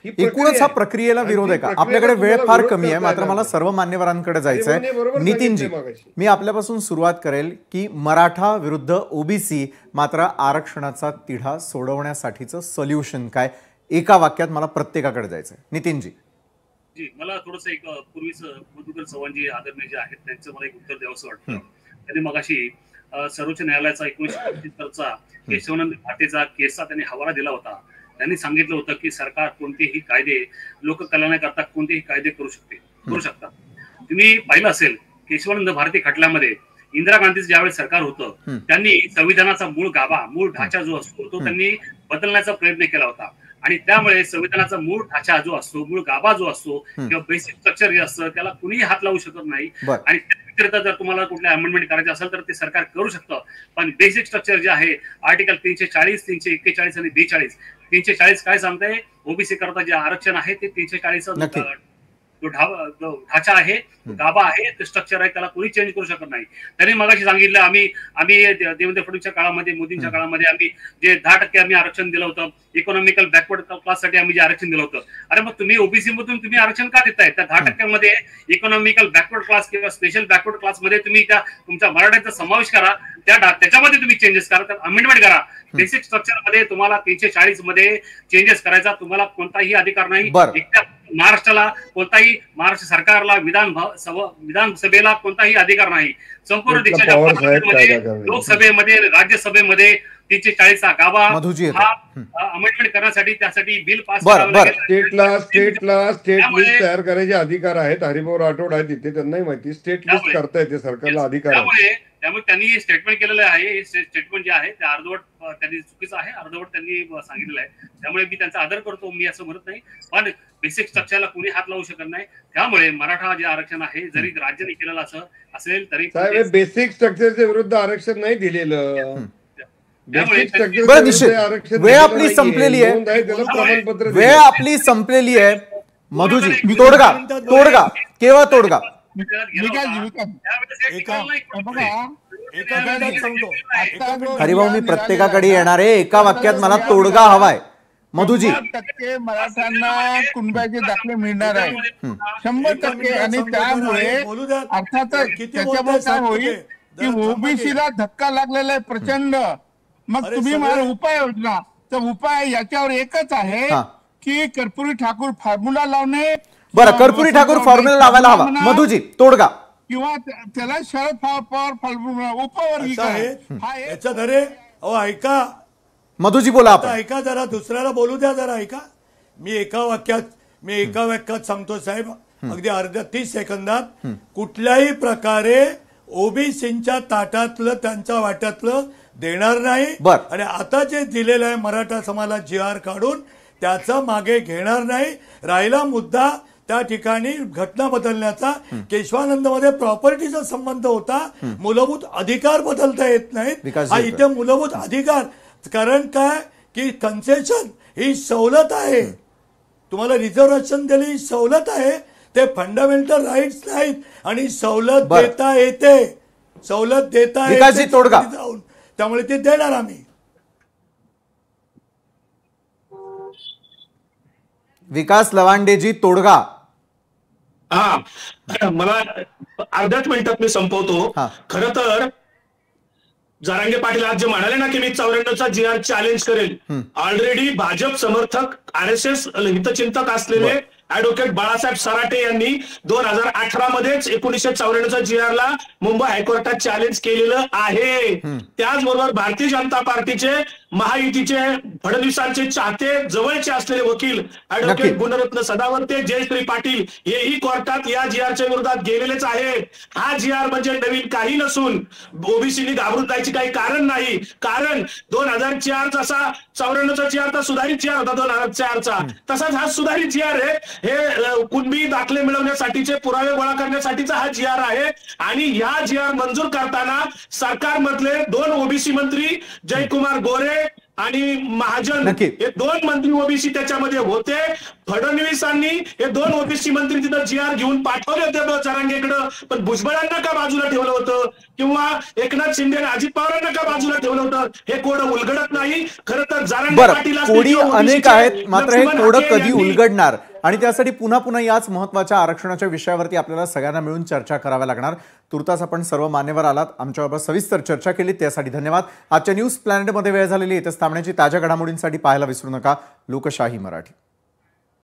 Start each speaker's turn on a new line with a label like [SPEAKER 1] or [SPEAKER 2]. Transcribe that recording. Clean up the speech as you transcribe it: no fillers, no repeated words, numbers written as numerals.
[SPEAKER 1] एकूणच हा प्रक्रियेला विरोध आहे का? आपल्याकडे वेळ फार कमी आहे, मात्र मला सर्व मान्यवरांकडे जायचं आहे. नितीनजी, मी आपल्यापासून सुरुवात करेल की मराठा विरुद्ध ओबीसी मात्र आरक्षणाचा तिढा सोडवण्यासाठीचं सोल्युशन काय? एका वाक्यात मला प्रत्येकाकडे जायचं आहे. नितीनजी.
[SPEAKER 2] जी, मला थोडंसं एक पूर्वीच मधुकर चव्हाणजी आदरणीय जे आहेत त्यांचं मला एक उत्तर द्यावंसं वाटतं. त्यांनी मगाशी सर्वोच्च न्यायालयाचा 1975चा केशवानंद भाटेचा केसचा त्यांनी हवाला दिला होता. त्यांनी सांगितलं होतं की सरकार कोणतेही कायदे लोककल्याणाकरता कोणतेही कायदे करू शकतात. तुम्ही पाहिलं असेल केशवानंद भारती खटल्यामध्ये इंदिरा गांधीचं ज्यावेळेस सरकार होतं त्यांनी संविधानाचा मूळ गाभा मूळ ढाचा जो असतो तो त्यांनी बदलण्याचा प्रयत्न केला होता. आणि त्यामुळे संविधानाचा मूळ ढाचा जो असतो मूळ गाभा जो असतो किंवा बेसिक स्ट्रक्चर जे असतं त्याला कुणीही हात लावू शकत नाही. आणि त्याकरिता जर तुम्हाला कुठल्या अमेंडमेंट करायचे असेल तर ते सरकार करू शकतं. पण बेसिक स्ट्रक्चर जे आहे आर्टिकल 340, 341 आणि 42, 340 काय सांगताय? ओबीसी करता जे आरक्षण आहे ते 340 जो ढाचा आहे गाभा आहे ते स्ट्रक्चर आहे त्याला कोणी चेंज करू शकत नाही. त्यांनी मगाशी सांगितलं आम्ही देवेंद्र फडणवीसच्या काळामध्ये मोदींच्या काळामध्ये आम्ही जे 10% आम्ही आरक्षण दिलं होतं इकॉनॉमिकल बॅकवर्ड क्लाससाठी आम्ही जे आरक्षण दिलं होतं. अरे मग तुम्ही ओबीसी मधून तुम्ही आरक्षण का देताय? त्या 10% इकॉनॉमिकल बॅकवर्ड क्लास किंवा स्पेशल बॅकवर्ड क्लास मध्ये तुम्ही त्या तुमच्या मराठ्यांचा समावेश करा. त्याच्यामध्ये तुम्ही चेंजेस करा, त्यात अमेंडमेंट करा. बेसिक स्ट्रक्चर मध्ये तुम्हाला 340 मध्ये चेंजेस करायचा तुम्हाला कोणताही अधिकार नाही. महाराष्ट्राला कोणताही महाराष्ट्र सरकारला विधानसभेला कोणताही अधिकार नाही. संपूर्ण देशाच्या लोकसभेमध्ये राज्यसभेमध्ये 340चा गाभा हा अमेंडमेंट करण्यासाठी त्यासाठी बिल पास
[SPEAKER 3] स्टेट लिस्ट तयार करायचे अधिकार आहेत. हरिभाऊ राठोड आहेत तिथे, त्यांनाही माहिती स्टेट लिस्ट करता येते, सरकारला अधिकार आहे.
[SPEAKER 2] त्यामुळे त्यांनी स्टेटमेंट केलेलं आहे. हे स्टेटमेंट जे आहे ते अर्धवट त्यांनी चुकीचं आहे, अर्धवट त्यांनी सांगितलेलं आहे. त्यामुळे मी त्यांचा आदर करतो, मी असं म्हणत नाही. पण बेसिक स्ट्रक्चरला कोणी हात लावू शकत नाही. त्यामुळे मराठा जे आरक्षण आहे जरी राज्याने केलेलं असं असेल तरी
[SPEAKER 3] बेसिक स्ट्रक्चरच्या विरुद्ध आरक्षण नाही दिलेलं.
[SPEAKER 1] वेळ आपली संपलेली आहे, वेळ आपली संपलेली आहे. मधुजी, तोडगा केव्हा तोडगा? हरिभाऊ, मी प्रत्येकाकडे येणार आहे, एका वाक्यात मला तोडगा हवाय. मधुजी.
[SPEAKER 4] 100% मराठ्यांना कुणब्याचे दाखले मिळणार आहे 100%. आणि त्यामुळे अर्थातच त्याच्यामुळे काय होईल की ओबीसीला धक्का लागलेला आहे प्रचंड. मग तुम्ही मला उपाय योजना, तर उपाय याच्यावर एकच आहे की कर्पूरी ठाकूर फॉर्म्युला लावणे.
[SPEAKER 1] बरं, कर्पूरी ठाकूर फॉर्म्युला लावायला हवा. मधुजी, तोडगा
[SPEAKER 4] किंवा त्याला शरद पवार फॉर्म्युला उपवर्गीय आहे
[SPEAKER 5] याच्यात. अरे ऐका
[SPEAKER 1] मधुजी, बोला आपण.
[SPEAKER 5] ऐका जरा, दुसऱ्याला बोलू द्या जरा. ऐका, मी एका वाक्यात सांगतो साहेब, अगदी अर्ध्या 30 सेकंदात. कुठल्याही प्रकारे ओबीसींच्या ताटातलं त्यांच्या वाट्यातलं देणार नाही. आणि आता जे दिलेलं आहे मराठा समाजाला GR काढून त्याचा मागे घेणार नाही. राहिला मुद्दा त्या ठिकाणी घटना बदलण्याचा, केशवानंद मध्ये प्रॉपर्टीचा संबंध होता. मूलभूत अधिकार बदलता येत नाहीत. हा इथे मूलभूत अधिकार, कारण काय की कन्सेशन ही सवलत आहे. तुम्हाला रिझर्वेशन दिली ही सवलत आहे. ते फंडामेंटल राईट्स नाहीत. आणि सवलत देता येते, सवलत देता येते जाऊन, त्यामुळे ते देणार आम्ही.
[SPEAKER 1] विकास लवांडेजी, तोडगा.
[SPEAKER 6] मला अर्ध्याच मिनिटात मी संपवतो. खरं तर जरांगे पाटील आज जे म्हणाले ना की मी 94चा GR चॅलेंज करेल, ऑलरेडी भाजप समर्थक RSS हितचिंतक असलेले ऍडव्होकेट बाळासाहेब सराटे यांनी 2018 मध्येच 1994चा GR ला मुंबई हायकोर्टात चॅलेंज केलेलं आहे. त्याचबरोबर भारतीय जनता पार्टीचे महायुतीचे फडणवीसांचे चाहते जवळचे असलेले वकील ऍडव्होकेट गुणरत्न सदावर्ते, जयश्री पाटील हेही कोर्टात या GRच्या विरोधात गेलेलेच आहेत. हा GR म्हणजे नवीन काही नसून ओबीसीनी घाबरून जायची काही कारण नाही. कारण 2004 जसा 94चा GR सुधारित GR होता 2004चा, तसाच हा सुधारित GR आहे. हे कुणबी दाखले मिळवण्यासाठीचे पुरावे गोळा करण्यासाठीचा हा GR आहे. आणि ह्या GR मंजूर करताना सरकारमधले 2 ओबीसी मंत्री जयकुमार गोरे आणि महाजन
[SPEAKER 1] नक्की.
[SPEAKER 6] हे 2 मंत्री ओबीसी त्याच्यामध्ये होते. फडणवीसांनी हे 2 ओबीसी मंत्री तिथं GR घेऊन पाठवले होते जरांगेकडं, पण भुजबळांना का बाजूला ठेवलं होतं किंवा एकनाथ शिंदे आणि अजित पवारांना का बाजूला ठेवलं होतं हे कोडं उलगडत नाही. खरं तर जरांगे पाटील असतील
[SPEAKER 1] कोडी
[SPEAKER 6] किंवा
[SPEAKER 1] अनेक
[SPEAKER 6] ओबीसीचे
[SPEAKER 1] आहेत, मात्र हे
[SPEAKER 6] लक्ष्मण
[SPEAKER 1] कोडं
[SPEAKER 6] हाके
[SPEAKER 1] कधी
[SPEAKER 6] यांनी
[SPEAKER 1] उलगडणार आणि त्यासाठी पुन्हा पुन्हा याच महत्त्वाच्या आरक्षणाच्या विषयावरती आपल्याला सगळ्यांना मिळून चर्चा कराव्या लागणार. तुर्तास आपण सर्व मान्यवर आलात, आमच्याबरोबर सविस्तर चर्चा केली, त्यासाठी धन्यवाद. आजच्या न्यूज प्लॅनेटमध्ये वेळ झालेली, इथेच थांबण्याची. ताज्या घडामोडींसाठी पाहायला विसरू नका लोकशाही मराठी.